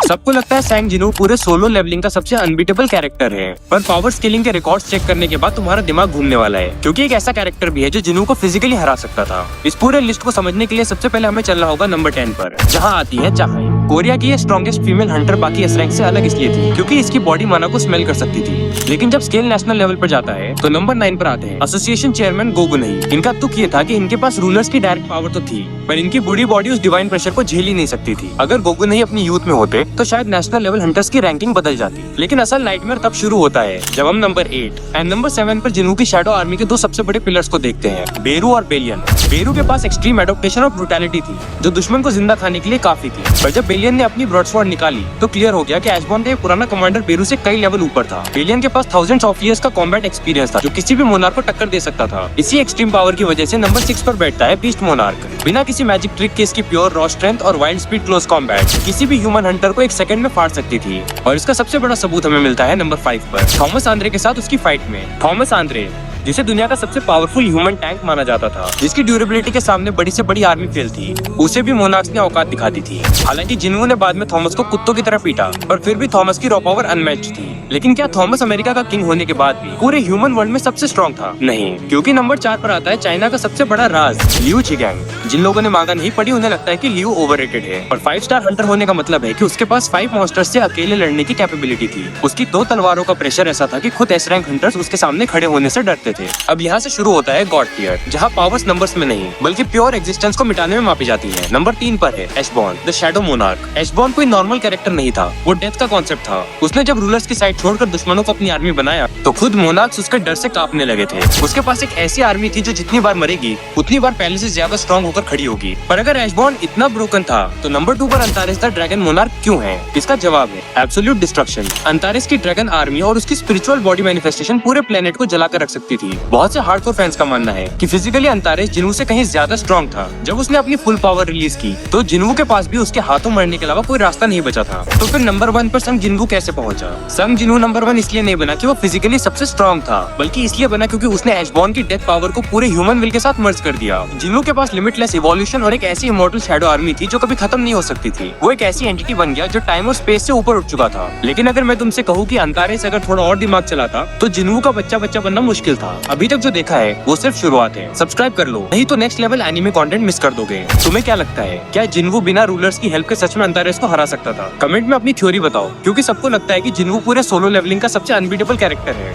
सबको लगता है सैंग जिनू पूरे सोलो लेवलिंग का सबसे अनबीटेबल कैरेक्टर है, पर पावर स्केलिंग के रिकॉर्ड्स चेक करने के बाद तुम्हारा दिमाग घूमने वाला है, क्योंकि एक ऐसा कैरेक्टर भी है जो जिनू को फिजिकली हरा सकता था। इस पूरे लिस्ट को समझने के लिए सबसे पहले हमें चलना होगा नंबर 10 पर, जहाँ आती है चाहई। कोरिया की ये स्ट्रॉन्गेस्ट फीमेल हंटर बाकी एस रैंक से अलग इसलिए थी क्योंकि इसकी बॉडी माना को स्मेल कर सकती थी। लेकिन जब स्केल नेशनल लेवल पर जाता है तो नंबर 9 पर आते हैं एसोसिएशन चेयरमैन गोगु नहीं। इनका तुक ये था कि इनके पास रूलर्स की डायरेक्ट पावर तो थी, पर इनकी बूढ़ी बॉडी उस डिवाइन प्रेशर को झेल ही नहीं सकती थी। अगर गोगु नहीं अपनी यूथ में होते तो शायद नेशनल लेवल हंटर्स की रैंकिंग बदल जाती। लेकिन असल नाइटमेयर तब शुरू होता है जब हम नंबर 8 एंड नंबर 7 पर जिनू की शैडो आर्मी के दो सबसे बड़े पिलर्स को देखते हैं, बेरू और बेलियन। बेरू के पास एक्सट्रीम एडोप्टेशन और ब्रूटैलिटी थी जो दुश्मन को जिंदा खाने के लिए काफी थी, पर जब बेलियन ने अपनी ब्रॉडस्वॉर्ड निकाली तो क्लियर हो गया कि एशबॉर्न का पुराना कमांडर बेरू से कई लेवल ऊपर था। बेलियन के पास थाउजेंड्स ऑफ इयर्स का कॉम्बैट एक्सपीरियंस था जो किसी भी मोनार्क को टक्कर दे सकता था। इसी एक्सट्रीम पावर की वजह से नंबर 6 पर बैठता है बीस्ट मोनार्क। बिना किसी मैजिक ट्रिक के इसकी प्योर रॉ स्ट्रेंथ और वाइल्ड स्पीड क्लोज कॉम्बैट किसी भी ह्यूमन हंटर को एक सेकंड में फाड़ सकती थी। और इसका सबसे बड़ा सबूत हमें मिलता है नंबर 5 पर, थॉमस आंद्रे के साथ उसकी फाइट में। थॉमस आंद्रे जिसे दुनिया का सबसे पावरफुल ह्यूमन टैंक माना जाता था, जिसकी ड्यूरेबिलिटी के सामने बड़ी से बड़ी आर्मी फेल थी, उसे भी मोनार्क्स ने औकात दिखा दी थी। हालांकि जिन्हू ने बाद में थॉमस को कुत्तों की तरह पीटा, पर फिर भी थॉमस की रॉ पावर अनमैच्ड थी। लेकिन क्या थॉमस अमेरिका का किंग होने के बाद भी पूरे ह्यूमन वर्ल्ड में सबसे स्ट्रॉन्ग था? नहीं, क्योंकि नंबर 4 पर आता है चाइना का सबसे बड़ा राज, लियू चिगैंग। जिन लोगों ने मांगा नहीं पड़ी उन्हें लगता है कि लियू ओवररेटेड है, और 5 स्टार हंटर होने का मतलब है कि उसके पास 5 मॉन्स्टर्स से अकेले लड़ने की कैपेबिलिटी थी। उसकी 2 तलवारों का प्रेशर ऐसा था कि खुद एस रैंक हंटर्स उसके सामने खड़े होने से डरते थे। अब यहाँ से शुरू होता है गॉड टियर, जहाँ पावर्स नंबर्स में नहीं बल्कि प्योर एग्जिस्टेंस को मिटाने में मापी जाती है। नंबर 3 पर है एशबॉर्न द शैडो मोनार्क। एशबॉर्न कोई नॉर्मल कैरेक्टर नहीं था, वो डेथ का कॉन्सेप्ट था। उसने जब रूलर्स की साइड छोड़कर दुश्मनों को अपनी आर्मी बनाया तो खुद मोनार्क्स उसके डर से कांपने लगे थे। उसके पास एक ऐसी आर्मी थी जो जितनी बार मरेगी उतनी बार पहले से ज्यादा स्ट्रॉन्ग होकर खड़ी होगी। पर अगर एशबॉर्न इतना ब्रोकन था तो नंबर 2 पर अंतारिस द ड्रैगन मोनार्क क्यों है? इसका जवाब है एब्सोल्यूट डिस्ट्रक्शन। अंतारिस की ड्रैगन आर्मी और उसकी स्पिरिचुअल बॉडी मैनिफेस्टेशन पूरे प्लेनेट को जलाकर रख सकती थी। बहुत से हार्डकोर फैंस का मानना है कि फिजिकली अंतारिस जिन्हू से कहीं ज्यादा स्ट्रॉन्ग था। जब उसने अपनी फुल पावर रिलीज की तो जिन्हू के पास भी उसके हाथों मरने के अलावा कोई रास्ता नहीं बचा था। तो फिर नंबर 1 पर संग जिन्हू कैसे पहुंचा? संग जिन्हू नंबर 1 इसलिए नहीं बना कि वो फिजिकली सबसे स्ट्रॉन्ग था, बल्कि इसलिए बना क्योंकि उसने एशबॉर्न की डेथ पावर को पूरे ह्यूमन विल के साथ मर्ज कर दिया। जिन्हू के पास लिमिटलेस इवोल्यूशन और एक ऐसी इमॉर्टल शैडो आर्मी थी जो कभी खत्म नहीं हो सकती थी। वो एक ऐसी एंटिटी बन गया जो टाइम और स्पेस से ऊपर उठ चुका था। लेकिन अगर मैं तुमसे कहूँ कि अंतारिस अगर थोड़ा और दिमाग चलाता तो जिन्हू का बच्चा बनना मुश्किल था। अभी तक जो देखा है वो सिर्फ शुरुआत है। सब्सक्राइब कर लो, नहीं तो next level anime content miss कर दोगे। तुम्हें क्या लगता है, क्या जिन्हू बिना रूलर्स की हेल्प के सच में अंतारिस को हरा सकता था? कमेंट में अपनी थ्योरी बताओ, क्योंकि सबको लगता है कि जिन्हू पूरे सोलो लेवलिंग का सबसे अनबीटेबल कैरेक्टर है।